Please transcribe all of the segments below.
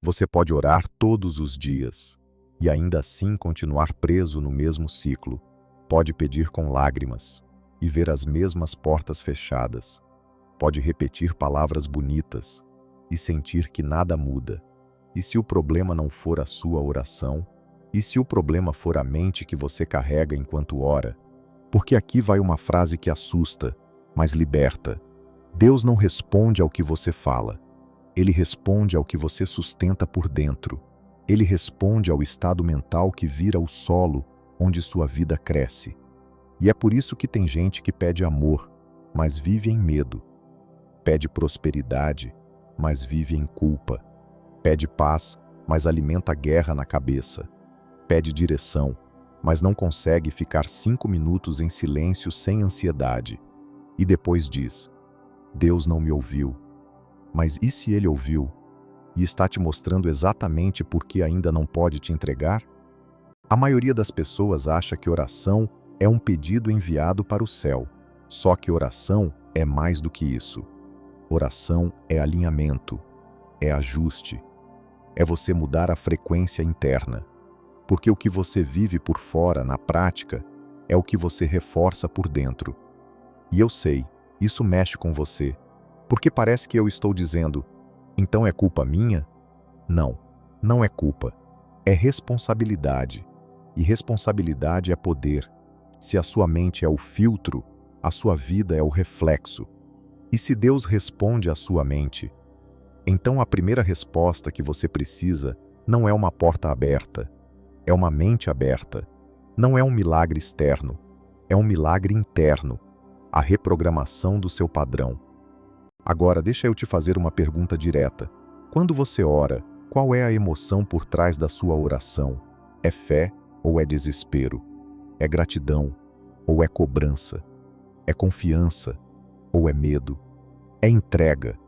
Você pode orar todos os dias e ainda assim continuar preso no mesmo ciclo. Pode pedir com lágrimas e ver as mesmas portas fechadas. Pode repetir palavras bonitas e sentir que nada muda. E se o problema não for a sua oração? E se o problema for a mente que você carrega enquanto ora? Porque aqui vai uma frase que assusta, mas liberta. Deus não responde ao que você fala. Ele responde ao que você sustenta por dentro. Ele responde ao estado mental que vira o solo onde sua vida cresce. E é por isso que tem gente que pede amor, mas vive em medo. Pede prosperidade, mas vive em culpa. Pede paz, mas alimenta guerra na cabeça. Pede direção, mas não consegue ficar 5 minutos em silêncio sem ansiedade. E depois diz: Deus não me ouviu. Mas e se Ele ouviu e está te mostrando exatamente por que ainda não pode te entregar? A maioria das pessoas acha que oração é um pedido enviado para o céu. Só que oração é mais do que isso. Oração é alinhamento, é ajuste, é você mudar a frequência interna. Porque o que você vive por fora, na prática, é o que você reforça por dentro. E eu sei, isso mexe com você, porque parece que eu estou dizendo: então é culpa minha? Não, não é culpa, é responsabilidade. E responsabilidade é poder. Se a sua mente é o filtro, a sua vida é o reflexo. E se Deus responde à sua mente, então a primeira resposta que você precisa não é uma porta aberta, é uma mente aberta. Não é um milagre externo, é um milagre interno, a reprogramação do seu padrão. Agora, deixa eu te fazer uma pergunta direta. Quando você ora, qual é a emoção por trás da sua oração? É fé ou é desespero? É gratidão ou é cobrança? É confiança ou é medo? É entrega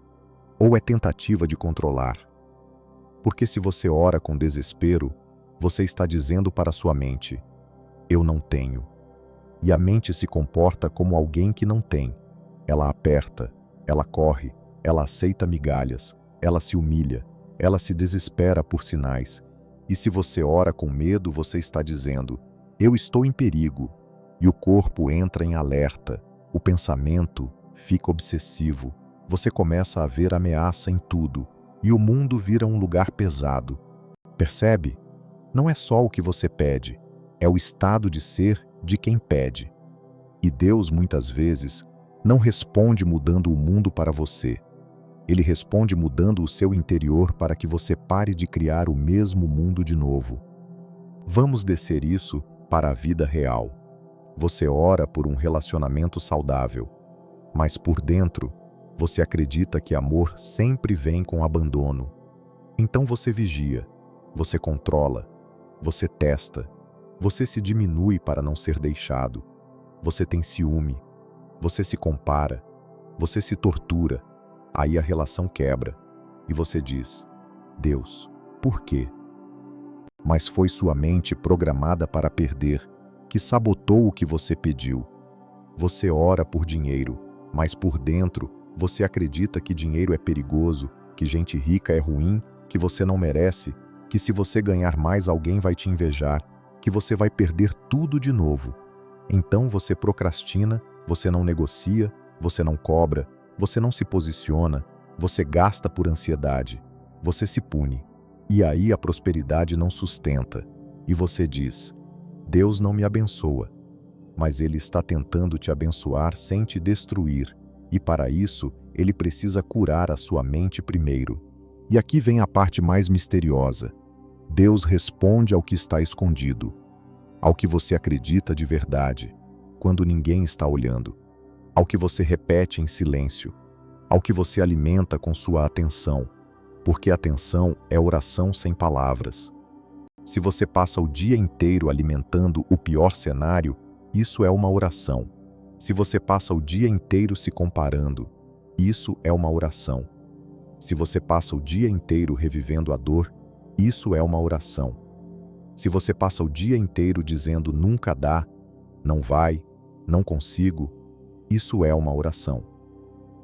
ou é tentativa de controlar? Porque se você ora com desespero, você está dizendo para sua mente: eu não tenho. E a mente se comporta como alguém que não tem. Ela aperta, ela corre, ela aceita migalhas, ela se humilha, ela se desespera por sinais. E se você ora com medo, você está dizendo: eu estou em perigo. E o corpo entra em alerta, o pensamento fica obsessivo, você começa a ver ameaça em tudo, e o mundo vira um lugar pesado. Percebe? Não é só o que você pede, é o estado de ser de quem pede. E Deus, muitas vezes, não responde mudando o mundo para você. Ele responde mudando o seu interior para que você pare de criar o mesmo mundo de novo. Vamos descer isso para a vida real. Você ora por um relacionamento saudável, mas por dentro, você acredita que amor sempre vem com abandono. Então você vigia, você controla, você testa, você se diminui para não ser deixado, você tem ciúme, você se compara, você se tortura, aí a relação quebra, e você diz: Deus, por quê? Mas foi sua mente programada para perder, que sabotou o que você pediu. Você ora por dinheiro, mas por dentro, você acredita que dinheiro é perigoso, que gente rica é ruim, que você não merece, que se você ganhar mais alguém vai te invejar, que você vai perder tudo de novo. Então você procrastina, você não negocia, você não cobra, você não se posiciona, você gasta por ansiedade, você se pune. E aí a prosperidade não sustenta. E você diz: Deus não me abençoa. Mas Ele está tentando te abençoar sem te destruir. E para isso, Ele precisa curar a sua mente primeiro. E aqui vem a parte mais misteriosa. Deus responde ao que está escondido, ao que você acredita de verdade, quando ninguém está olhando, ao que você repete em silêncio, ao que você alimenta com sua atenção, porque atenção é oração sem palavras. Se você passa o dia inteiro alimentando o pior cenário, isso é uma oração. Se você passa o dia inteiro se comparando, isso é uma oração. Se você passa o dia inteiro revivendo a dor, isso é uma oração. Se você passa o dia inteiro dizendo nunca dá, não vai, não consigo, isso é uma oração.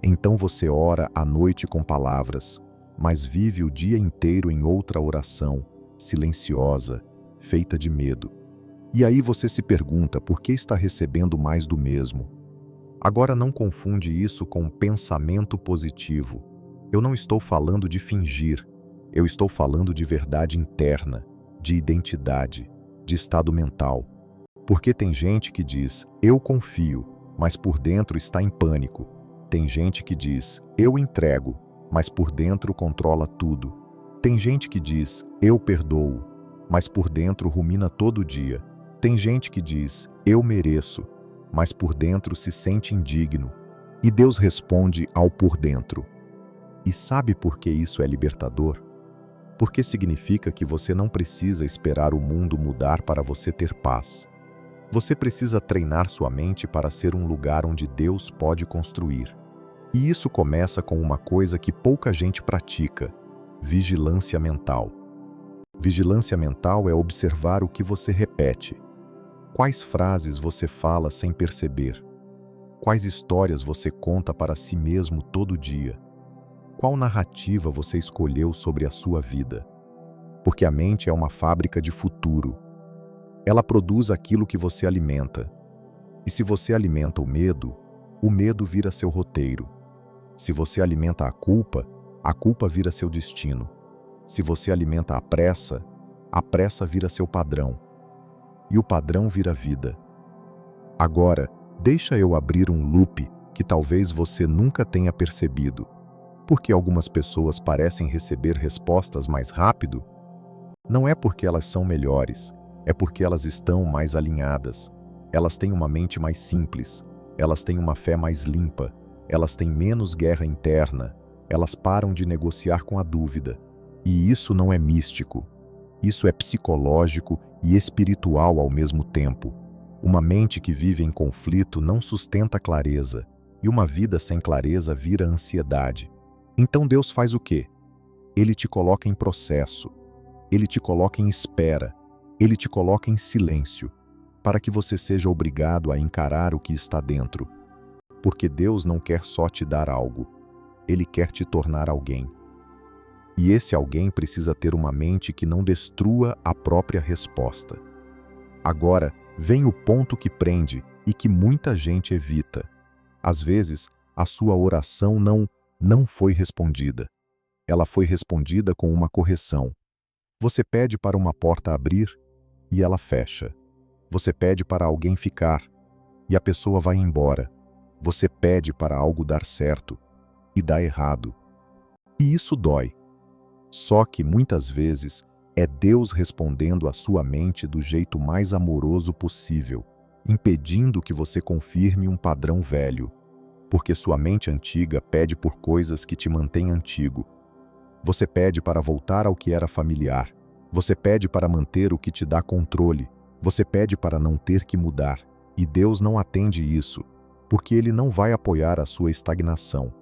Então você ora à noite com palavras, mas vive o dia inteiro em outra oração, silenciosa, feita de medo. E aí você se pergunta por que está recebendo mais do mesmo. Agora não confunde isso com pensamento positivo. Eu não estou falando de fingir, eu estou falando de verdade interna, de identidade, de estado mental. Porque tem gente que diz, eu confio, mas por dentro está em pânico. Tem gente que diz, eu entrego, mas por dentro controla tudo. Tem gente que diz, eu perdoo, mas por dentro rumina todo dia. Tem gente que diz, eu mereço, mas por dentro se sente indigno. E Deus responde ao por dentro. E sabe por que isso é libertador? Porque significa que você não precisa esperar o mundo mudar para você ter paz. Você precisa treinar sua mente para ser um lugar onde Deus pode construir. E isso começa com uma coisa que pouca gente pratica: vigilância mental. Vigilância mental é observar o que você repete. Quais frases você fala sem perceber? Quais histórias você conta para si mesmo todo dia? Qual narrativa você escolheu sobre a sua vida? Porque a mente é uma fábrica de futuro. Ela produz aquilo que você alimenta. E se você alimenta o medo vira seu roteiro. Se você alimenta a culpa vira seu destino. Se você alimenta a pressa vira seu padrão. E o padrão vira vida. Agora, deixa eu abrir um loop que talvez você nunca tenha percebido. Porque algumas pessoas parecem receber respostas mais rápido? Não é porque elas são melhores, é porque elas estão mais alinhadas. Elas têm uma mente mais simples, elas têm uma fé mais limpa, elas têm menos guerra interna, elas param de negociar com a dúvida. E isso não é místico, isso é psicológico e espiritual ao mesmo tempo. Uma mente que vive em conflito não sustenta clareza, e uma vida sem clareza vira ansiedade. Então Deus faz o quê? Ele te coloca em processo, ele te coloca em espera, ele te coloca em silêncio, para que você seja obrigado a encarar o que está dentro. Porque Deus não quer só te dar algo, Ele quer te tornar alguém. E esse alguém precisa ter uma mente que não destrua a própria resposta. Agora, vem o ponto que prende e que muita gente evita. Às vezes, a sua oração não foi respondida. Ela foi respondida com uma correção. Você pede para uma porta abrir e ela fecha. Você pede para alguém ficar e a pessoa vai embora. Você pede para algo dar certo e dá errado. E isso dói. Só que muitas vezes é Deus respondendo à sua mente do jeito mais amoroso possível, impedindo que você confirme um padrão velho. Porque sua mente antiga pede por coisas que te mantêm antigo. Você pede para voltar ao que era familiar. Você pede para manter o que te dá controle. Você pede para não ter que mudar. E Deus não atende isso, porque Ele não vai apoiar a sua estagnação.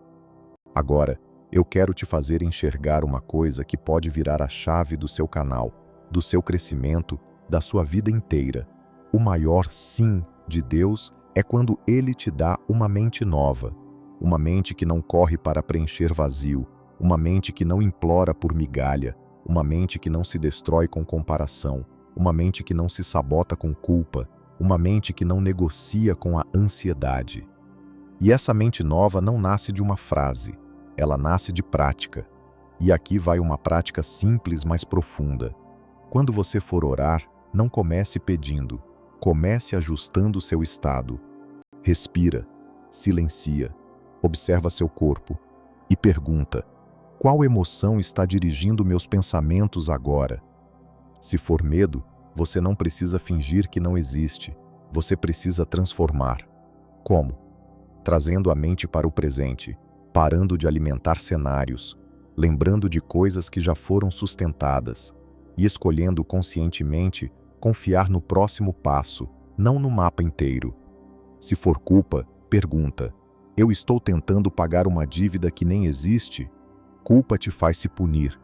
Agora, eu quero te fazer enxergar uma coisa que pode virar a chave do seu canal, do seu crescimento, da sua vida inteira. O maior sim de Deus é quando Ele te dá uma mente nova, uma mente que não corre para preencher vazio, uma mente que não implora por migalha, uma mente que não se destrói com comparação, uma mente que não se sabota com culpa, uma mente que não negocia com a ansiedade. E essa mente nova não nasce de uma frase, ela nasce de prática. E aqui vai uma prática simples, mas profunda. Quando você for orar, não comece pedindo, comece ajustando o seu estado. Respira, silencia, observa seu corpo e pergunta: qual emoção está dirigindo meus pensamentos agora? Se for medo, você não precisa fingir que não existe, você precisa transformar. Como? Trazendo a mente para o presente, parando de alimentar cenários, lembrando de coisas que já foram sustentadas e escolhendo conscientemente confiar no próximo passo, não no mapa inteiro. Se for culpa, pergunta: eu estou tentando pagar uma dívida que nem existe? Culpa te faz se punir,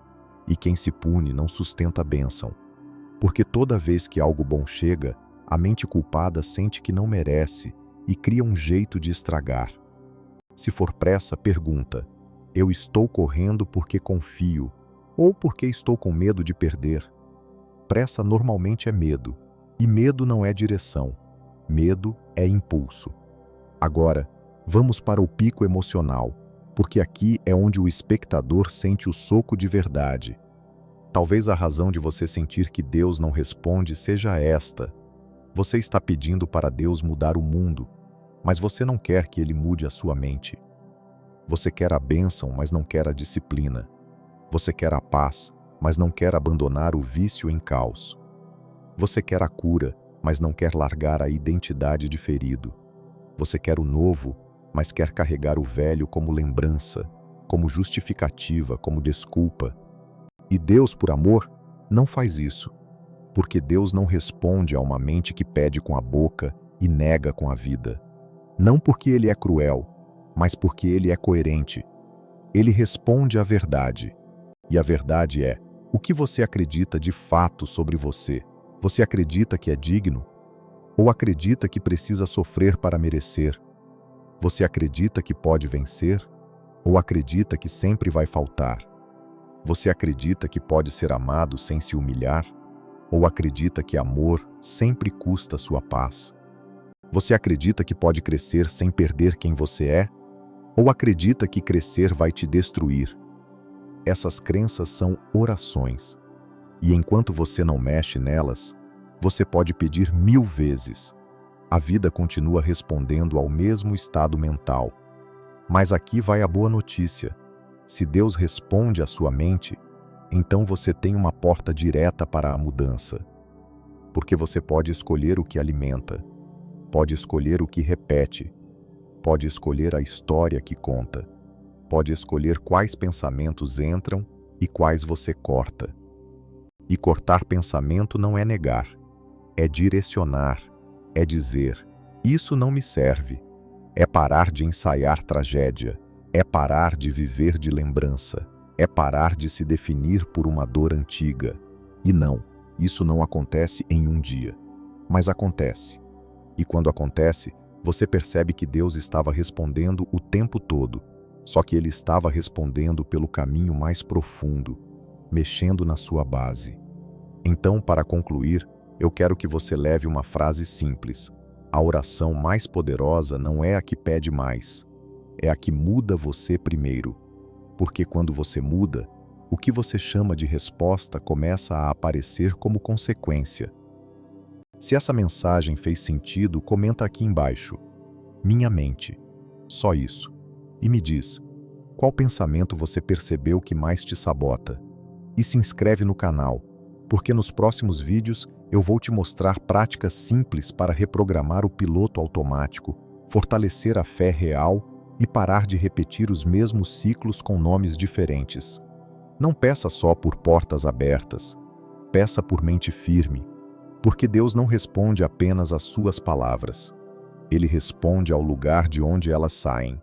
e quem se pune não sustenta a bênção. Porque toda vez que algo bom chega, a mente culpada sente que não merece e cria um jeito de estragar. Se for pressa, pergunta: Eu estou correndo porque confio ou porque estou com medo de perder. Pressa normalmente é medo, e medo não é direção. Medo é impulso. Agora, vamos para o pico emocional, porque aqui é onde o espectador sente o soco de verdade. Talvez a razão de você sentir que Deus não responde seja esta. Você está pedindo para Deus mudar o mundo, mas você não quer que Ele mude a sua mente. Você quer a bênção, mas não quer a disciplina. Você quer a paz, mas não quer abandonar o vício em caos. Você quer a cura, mas não quer largar a identidade de ferido. Você quer o novo, mas quer carregar o velho como lembrança, como justificativa, como desculpa. E Deus, por amor, não faz isso, porque Deus não responde a uma mente que pede com a boca e nega com a vida. Não porque Ele é cruel, mas porque Ele é coerente. Ele responde à verdade. E a verdade é: o que você acredita de fato sobre você? Você acredita que é digno? Ou acredita que precisa sofrer para merecer? Você acredita que pode vencer? Ou acredita que sempre vai faltar? Você acredita que pode ser amado sem se humilhar? Ou acredita que amor sempre custa sua paz? Você acredita que pode crescer sem perder quem você é? Ou acredita que crescer vai te destruir? Essas crenças são orações. E enquanto você não mexe nelas, você pode pedir 1000 vezes. A vida continua respondendo ao mesmo estado mental. Mas aqui vai a boa notícia. Se Deus responde à sua mente, então você tem uma porta direta para a mudança. Porque você pode escolher o que alimenta, pode escolher o que repete, pode escolher a história que conta, pode escolher quais pensamentos entram e quais você corta. E cortar pensamento não é negar, é direcionar, é dizer: isso não me serve. É parar de ensaiar tragédia, é parar de viver de lembrança, é parar de se definir por uma dor antiga. E não, isso não acontece em um dia, mas acontece. E quando acontece, você percebe que Deus estava respondendo o tempo todo, só que Ele estava respondendo pelo caminho mais profundo, mexendo na sua base. Então, para concluir, eu quero que você leve uma frase simples. A oração mais poderosa não é a que pede mais, é a que muda você primeiro. Porque quando você muda, o que você chama de resposta começa a aparecer como consequência. Se essa mensagem fez sentido, comenta aqui embaixo. Minha mente. Só isso. E me diz, qual pensamento você percebeu que mais te sabota? E se inscreve no canal, porque nos próximos vídeos eu vou te mostrar práticas simples para reprogramar o piloto automático, fortalecer a fé real e parar de repetir os mesmos ciclos com nomes diferentes. Não peça só por portas abertas, peça por mente firme, porque Deus não responde apenas às suas palavras. Ele responde ao lugar de onde elas saem.